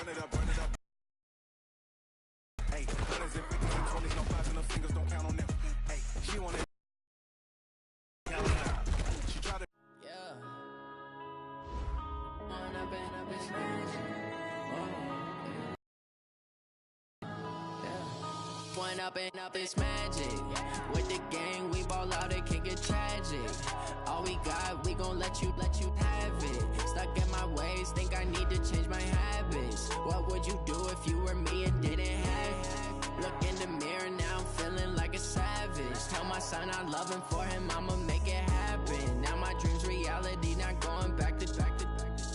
Hey, hundreds and fifties and twenties, no fives and no fingers, don't count on them. Hey, she wanna count on them. She tried to. Yeah. Up and it's magic. One up and up, it's magic. With the gang, we ball out, it can get tragic. All we got, we gon' let you have it. Stuck in my ways, think I need to change my habits. What would you do if you were me and didn't have it? Look in the mirror, now I'm feeling like a savage. Tell my son I love him, for him I'ma make it happen. Now my dream's reality, not going back to.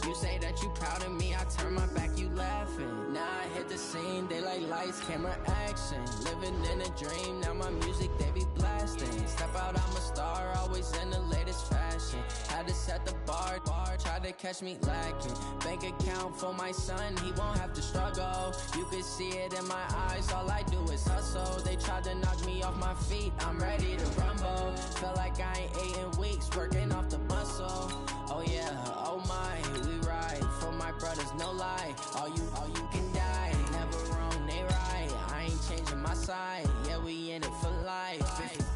You say that you proud of me, I turn my back, you laughing. Now I hit the scene, they like lights, camera, action. Living in a dream, now my music, they be blasting. Step out, I'm a star, always in the latest fashion. Had to set the bar, try to catch me lacking. Bank account for my son, he won't have to struggle. You can see it in my eyes, all I do is hustle. They tried to knock me off my feet, I'm ready to rumble. Feel like I ain't ate in weeks, working off the muscle. Oh yeah, oh my, we ride for my brothers, no lie. All you can die, never wrong, they right. I ain't changing my side, yeah, we in it for life.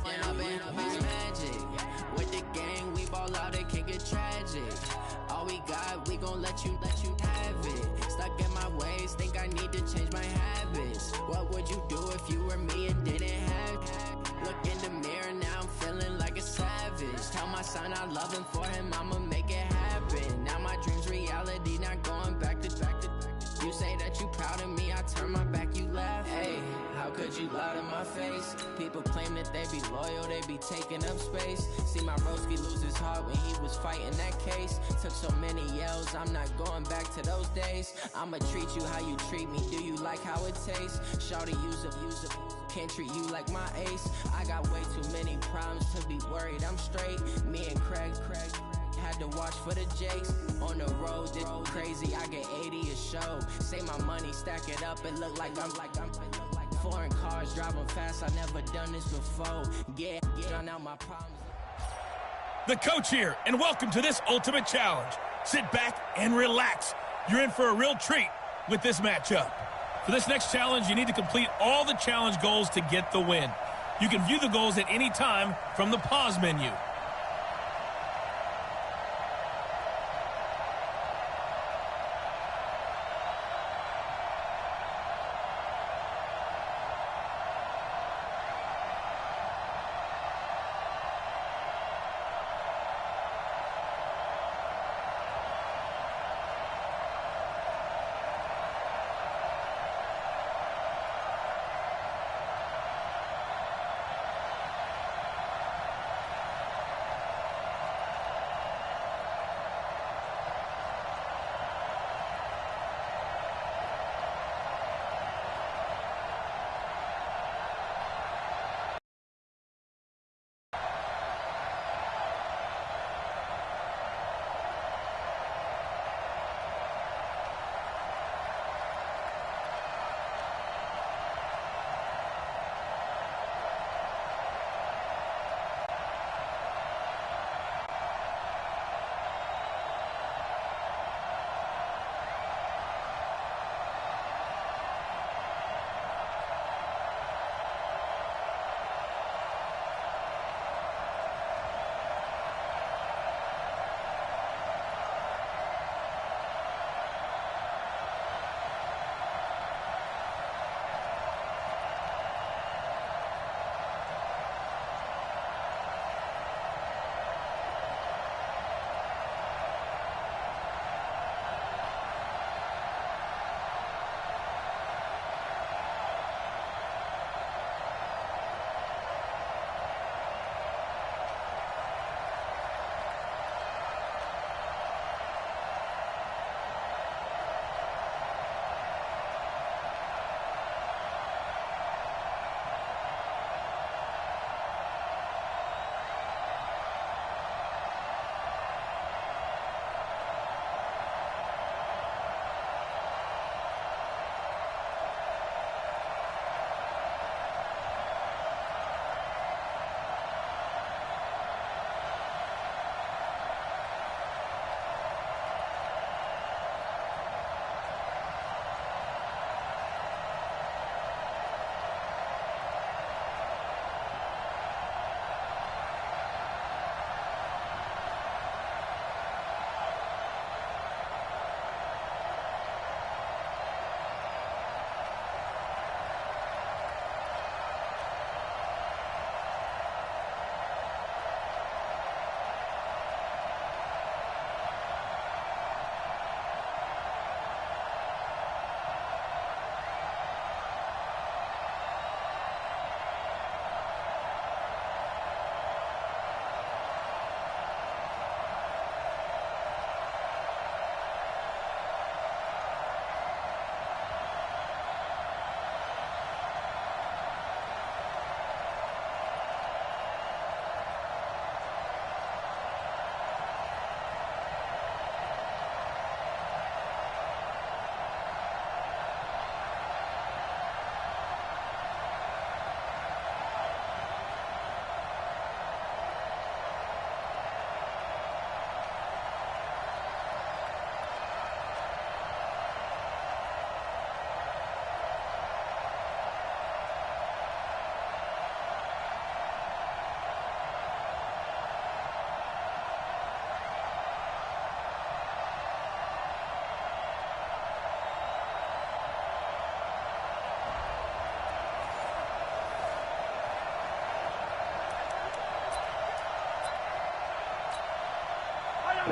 And up it's magic. With the gang, we ball out, it can get tragic. All we got, we gon' let you have it. Stuck in my ways, think I need to change my habits. What would you do if you were me and didn't have it? Look in the mirror, now I'm feeling like a savage. Tell my son I love him, for him I'ma make it happen. Now my dream's reality, not going back to. You say that you proud of me, I turn my back, you laugh. Hey, how could you lie to my face? People claim that they be loyal, they be taking up space. See my broski lose his heart when he was fighting that case. Took so many yells, I'm not going back to those days. I'ma treat you how you treat me, do you like how it tastes? Shawty, use up, can't treat you like my ace. I got way too many problems to be worried, I'm straight. Me and Craig had to watch for the Jakes. On the road, this crazy, I get 80 a show. Say my money, stack it up, it look like I'm foreign cars driving fast, I never done this before. Get drown out my problems. The coach here, and welcome to this ultimate challenge. Sit back and relax. You're in for a real treat with this matchup. For this next challenge, you need to complete all the challenge goals to get the win. You can view the goals at any time from the pause menu.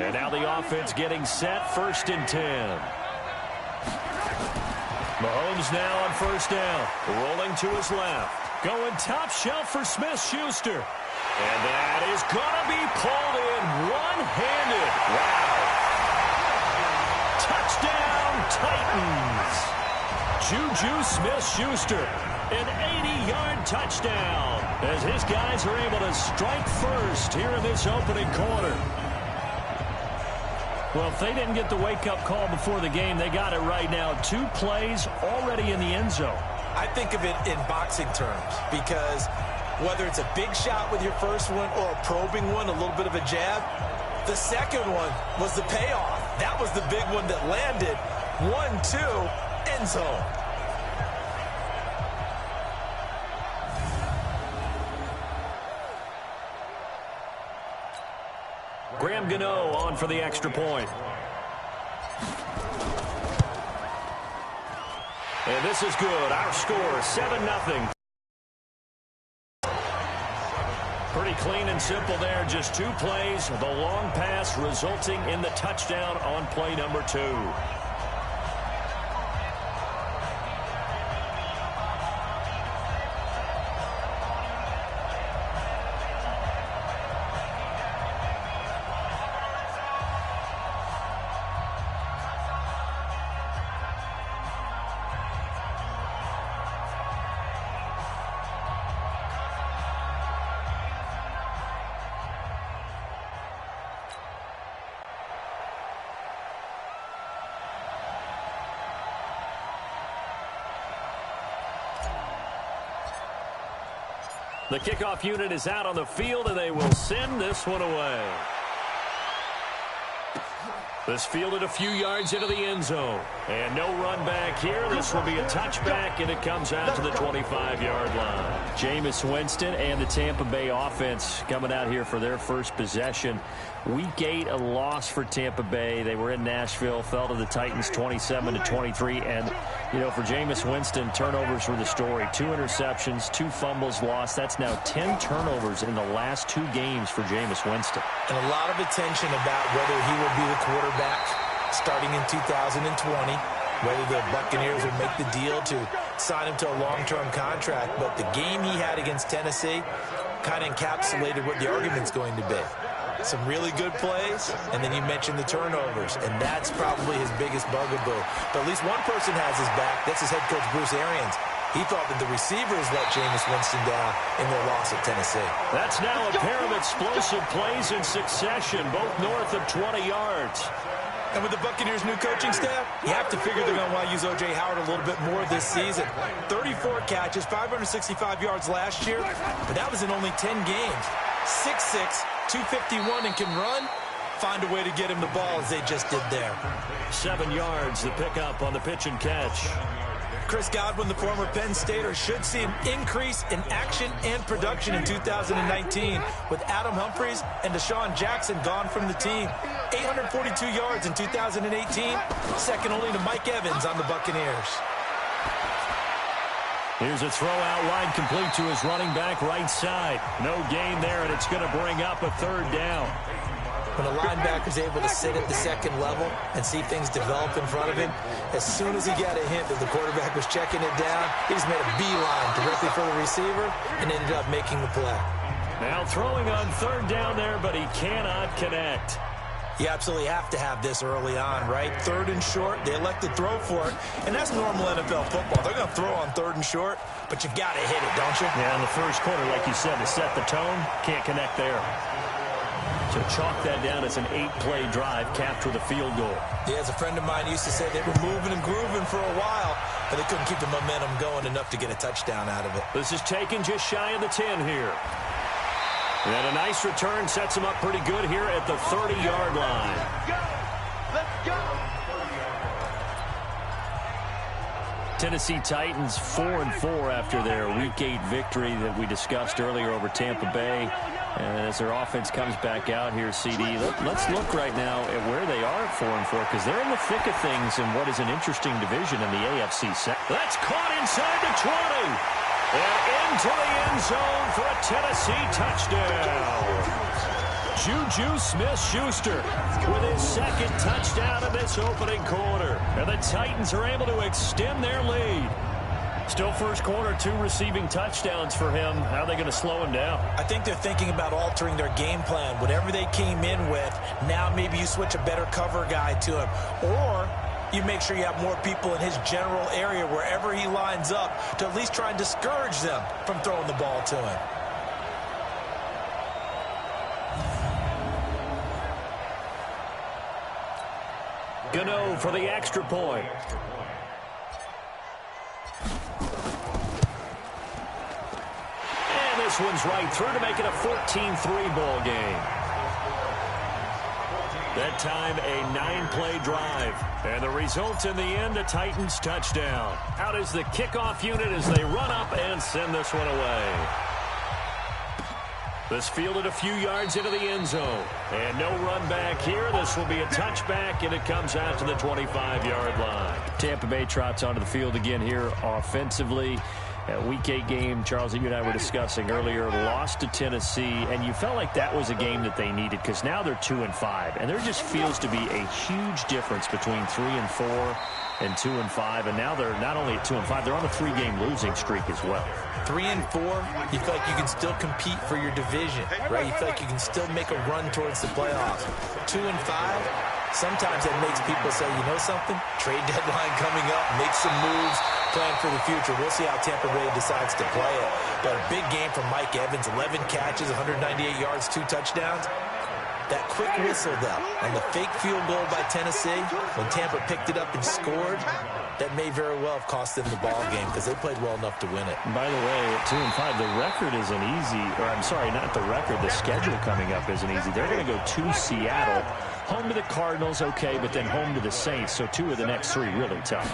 And now the offense getting set, 1st and 10. Mahomes now on 1st down, rolling to his left. Going top shelf for Smith-Schuster. And that is going to be pulled in one-handed. Wow. Touchdown, Titans. Juju Smith-Schuster, an 80-yard touchdown, as his guys are able to strike first here in this opening quarter. Well, if they didn't get the wake-up call before the game, they got it right now. 2 plays already in the end zone. I think of it in boxing terms, because whether it's a big shot with your first one or a probing one, a little bit of a jab, the second one was the payoff. That was the big one that landed. 1-2, end zone. Graham Gano on for the extra point. And this is good. Our score, 7-0. Pretty clean and simple there. Just 2 plays. The long pass resulting in the touchdown on play number 2. The kickoff unit is out on the field, and they will send this one away. This fielded a few yards into the end zone. And no run back here. This will be a touchback, and it comes out to the 25-yard line. Jameis Winston and the Tampa Bay offense coming out here for their first possession. Week 8, a loss for Tampa Bay. They were in Nashville, fell to the Titans 27-23. And, you know, for Jameis Winston, turnovers were the story. 2 interceptions, 2 fumbles lost. That's now 10 turnovers in the last 2 games for Jameis Winston. And a lot of attention about whether he will be the quarterback starting in 2020, whether the Buccaneers will make the deal to sign him to a long-term contract. But the game he had against Tennessee kind of encapsulated what the argument's going to be. Some really good plays, and then you mentioned the turnovers, and that's probably his biggest bugaboo. But at least one person has his back. That's his head coach, Bruce Arians. He thought that the receivers let Jameis Winston down in their loss at Tennessee. That's now a pair of explosive plays in succession, both north of 20 yards. And with the Buccaneers' new coaching staff, you have to figure they're going to want to use O.J. Howard a little bit more this season. 34 catches, 565 yards last year, but that was in only 10 games. 6'6", 251, and can run. Find a way to get him the ball as they just did there. 7 yards, the pickup on the pitch and catch. Chris Godwin, the former Penn Stater, should see an increase in action and production in 2019 with Adam Humphries and Deshaun Jackson gone from the team. 842 yards in 2018, second only to Mike Evans on the Buccaneers. Here's a throw out wide, complete to his running back right side. No gain there, and it's going to bring up a 3rd down. When a linebacker's able to sit at the second level and see things develop in front of him, as soon as he got a hint that the quarterback was checking it down, he just made a beeline directly for the receiver and ended up making the play. Now throwing on 3rd down there, but he cannot connect. You absolutely have to have this early on, right? 3rd and short, they elect to throw for it, and that's normal NFL football. They're going to throw on 3rd and short, but you got to hit it, don't you? Yeah, in the first quarter, like you said, to set the tone, can't connect there. So chalk that down as an 8-play drive capped with a field goal. Yeah, as a friend of mine used to say, they were moving and grooving for a while, but they couldn't keep the momentum going enough to get a touchdown out of it. This is taken just shy of the 10 here. And a nice return sets him up pretty good here at the 30-yard line. Let's go. Tennessee Titans 4-4 after their Week 8 victory that we discussed earlier over Tampa Bay. And as their offense comes back out here, CD, let's look right now at where they are at 4-4, because they're in the thick of things in what is an interesting division in the AFC South. That's caught inside the 20. And into the end zone for a Tennessee touchdown. Juju Smith-Schuster with his second touchdown in this opening quarter. And the Titans are able to extend their lead. Still first quarter, 2 receiving touchdowns for him. How are they going to slow him down? I think they're thinking about altering their game plan. Whatever they came in with, now maybe you switch a better cover guy to him. Or you make sure you have more people in his general area wherever he lines up to at least try and discourage them from throwing the ball to him. Gano for the extra point. And this one's right through to make it a 14-3 ball game. That time, a 9-play drive. And the result in the end, a Titans touchdown. Out is the kickoff unit as they run up and send this one away. This fielded a few yards into the end zone. And no run back here. This will be a touchback, and it comes out to the 25-yard line. Tampa Bay trots onto the field again here offensively. A Week 8 game, Charles, that you and I were discussing earlier, lost to Tennessee, and you felt like that was a game that they needed because now they're 2-5, and there just feels to be a huge difference between 3-4 and 2-5, and now they're not only at 2-5, they're on a 3-game losing streak as well. 3-4, you feel like you can still compete for your division, right? You feel like you can still make a run towards the playoffs. 2-5, sometimes that makes people say, you know something? Trade deadline coming up, make some moves, plan for the future. We'll see how Tampa Bay decides to play it. But a big game from Mike Evans, 11 catches, 198 yards, 2 touchdowns. That quick whistle, though, on the fake field goal by Tennessee, when Tampa picked it up and scored, that may very well have cost them the ball game because they played well enough to win it. By the way, at 2-5, the record isn't easy. Or I'm sorry, not the record. The schedule coming up isn't easy. They're going to go to Seattle, home to the Cardinals, okay, but then home to the Saints. So 2 of the next 3 really tough.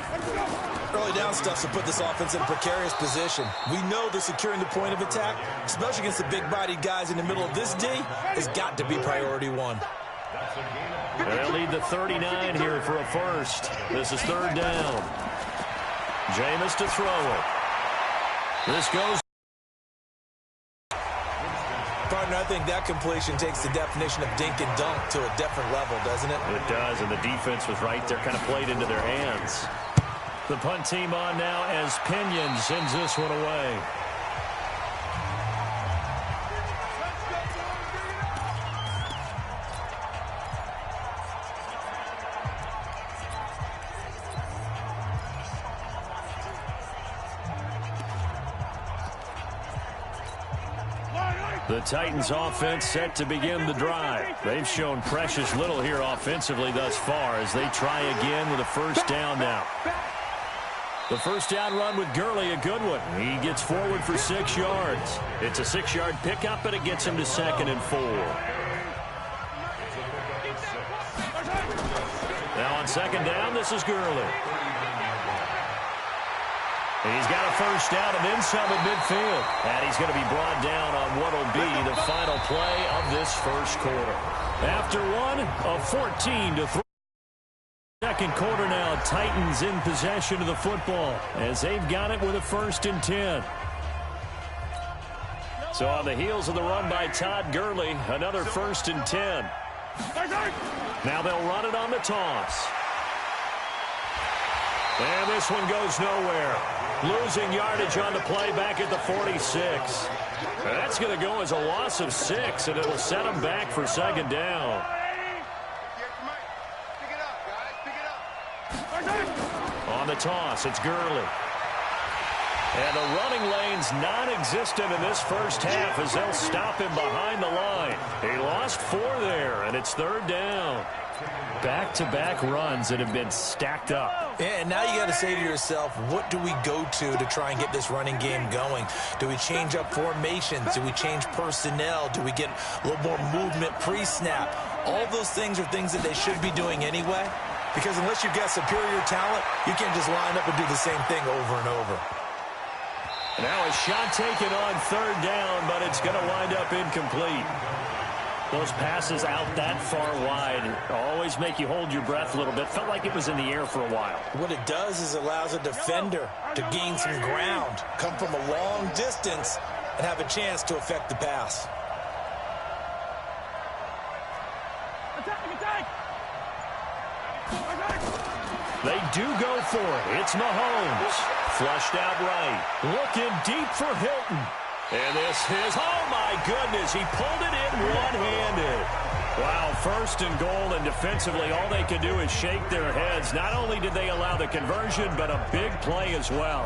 Early down stuff to put this offense in a precarious position. We know they're securing the point of attack, especially against the big-bodied guys in the middle of this D, has got to be priority 1. They'll lead the 39 here for a first. This is 3rd down. Jameis to throw it. This goes. Partner, I think that completion takes the definition of dink and dunk to a different level, doesn't it? It does, and the defense was right there, kind of played into their hands. The punt team on now as Pinion sends this one away. The Titans offense set to begin the drive. They've shown precious little here offensively thus far as they try again with a first down now. The first down run with Gurley, a good one. He gets forward for 6 yards. It's a 6-yard pickup, and it gets him to 2nd and 4. Now on 2nd down, this is Gurley. And he's got a first down and then some at midfield. And he's going to be brought down on what will be the final play of this first quarter. After one, a 14-3. Second quarter now, Titans in possession of the football as they've got it with a 1st and 10. So on the heels of the run by Todd Gurley, another 1st and 10. Now they'll run it on the toss. And this one goes nowhere. Losing yardage on the play back at the 46. That's going to go as a loss of 6, and it'll set them back for 2nd down. On the toss, it's Gurley. And the running lane's non-existent in this first half as they'll stop him behind the line. He lost 4 there, and it's 3rd down. Back-to-back runs that have been stacked up. Yeah, and now you got to say to yourself, what do we go to try and get this running game going? Do we change up formations? Do we change personnel? Do we get a little more movement pre-snap? All those things are things that they should be doing anyway. Because unless you've got superior talent, you can't just line up and do the same thing over and over. Now a shot taken on 3rd down, but it's going to wind up incomplete. Those passes out that far wide always make you hold your breath a little bit. Felt like it was in the air for a while. What it does is allows a defender to gain some ground, come from a long distance, and have a chance to affect the pass. do go for it. It's Mahomes. Flushed out right. Looking deep for Hilton. And this is, oh my goodness, he pulled it in one-handed. Wow, first and goal, and defensively all they can do is shake their heads. Not only did they allow the conversion, but a big play as well.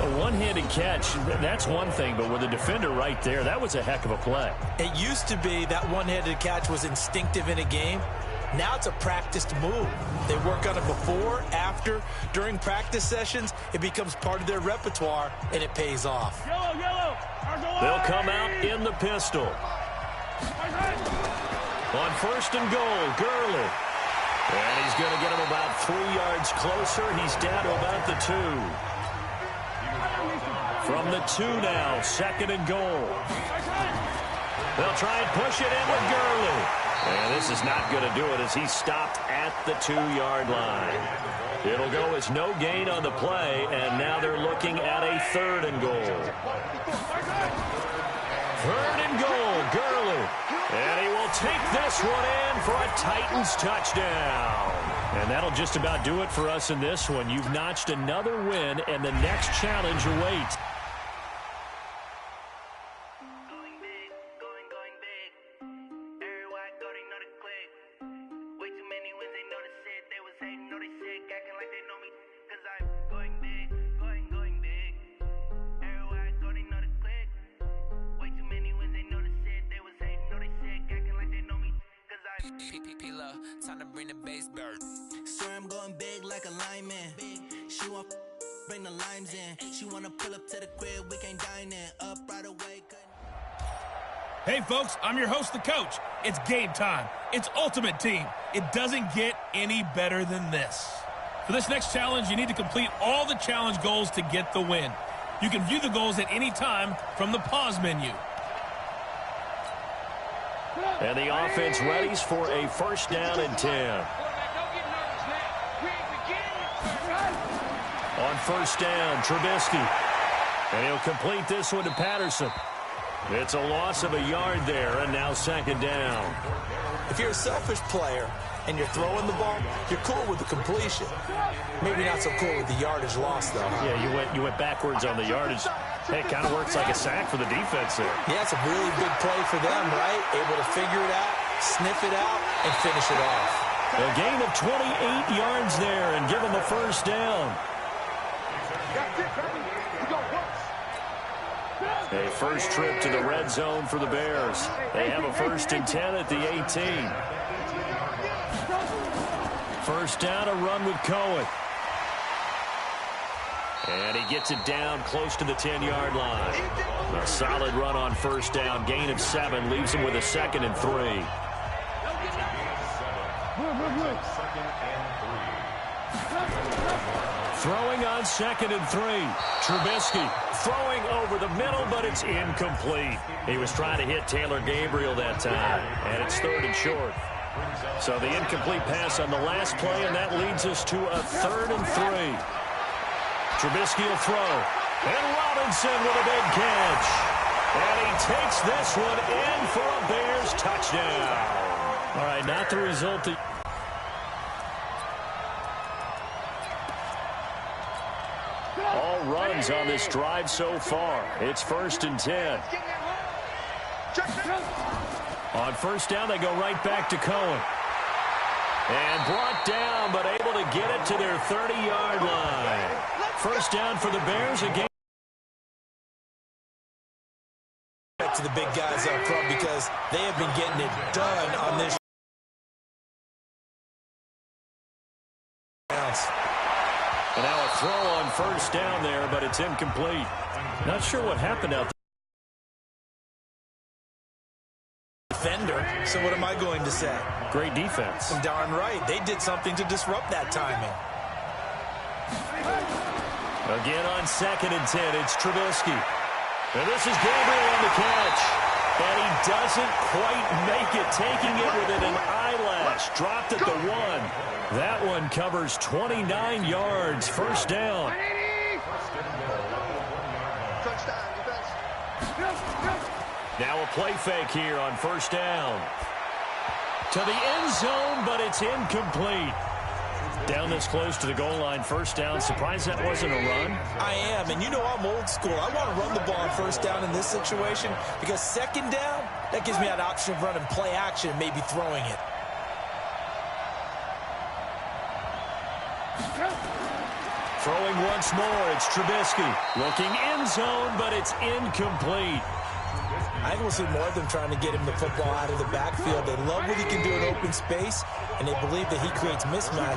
A one-handed catch, that's one thing, but with a defender right there, that was a heck of a play. It used to be that one-handed catch was instinctive in a game. Now it's a practiced move. They work on it before, after, during practice sessions. It becomes part of their repertoire, and it pays off. They'll come out in the pistol. On first and goal, Gurley. And he's going to get him about 3 yards closer. He's down to about the 2. From the 2 now, second and goal. They'll try and push it in with Gurley. And this is not going to do it as he's stopped at the 2-yard line. It'll go as no gain on the play, and now they're looking at a third and goal. Third and goal, Gurley. And he will take this one in for a Titans touchdown. And that'll just about do it for us in this one. You've notched another win, and the next challenge awaits. Time to bring the bass bird. Swear I'm going big like a lineman. She want bring the limes in. She wanna pull up to the crib, we can't dine in. Up right away. Hey, folks, I'm your host, the coach. It's game time. It's Ultimate Team. It doesn't get any better than this. For this next challenge, you need to complete all the challenge goals to get the win. You can view the goals at any time from the pause menu. And the offense readies for a first down and 10. On first down, Trubisky. And he'll complete this one to Patterson. It's a loss of a yard there, and now second down. If you're a selfish player and you're throwing the ball, you're cool with the completion. Maybe not so cool with the yardage loss, though. Yeah, you went backwards on the yardage. Hey, it kind of works like a sack for the defense there. Yeah, it's a really big play for them, right? Able to figure it out, sniff it out, and finish it off. A gain of 28 yards there and give them the first down. A first trip to the red zone for the Bears. They have a first and 10 at the 18. First down, a run with Cohen. And he gets it down close to the 10-yard line. A solid run on first down. Gain of 7 leaves him with a second and 3. Throwing on second and 3. Trubisky throwing over the middle, but it's incomplete. He was trying to hit Taylor Gabriel that time, and it's third and short. So the incomplete pass on the last play, and that leads us to a third and 3. Trubisky will throw. And Robinson with a big catch. And he takes this one in for a Bears touchdown. All right, not the result that... All runs on this drive so far. It's first and 10. On first down, they go right back to Cohen. And brought down, but able to get it to their 30-yard line. First down for the Bears again. To the big guys up front because they have been getting it done on this. And now a throw on first down there, but it's incomplete. Not sure what happened out there. Defender, so what am I going to say? Great defense. Darn right. They did something to disrupt that timing. Again on second and 10, it's Trubisky. And this is Gabriel on the catch. And he doesn't quite make it, taking it within an eyelash. Dropped at the 1. That one covers 29 yards. First down. Now a play fake here on first down. To the end zone, but it's incomplete. Down this close to the goal line, first down. Surprised that wasn't a run? I am, and you know I'm old school. I want to run the ball on first down in this situation because second down, that gives me that option of running play action and maybe throwing it. Throwing once more, it's Trubisky. Looking end zone, but it's incomplete. I think we'll see more of them trying to get him the football out of the backfield. They love what he can do in open space, and they believe that he creates mismatches.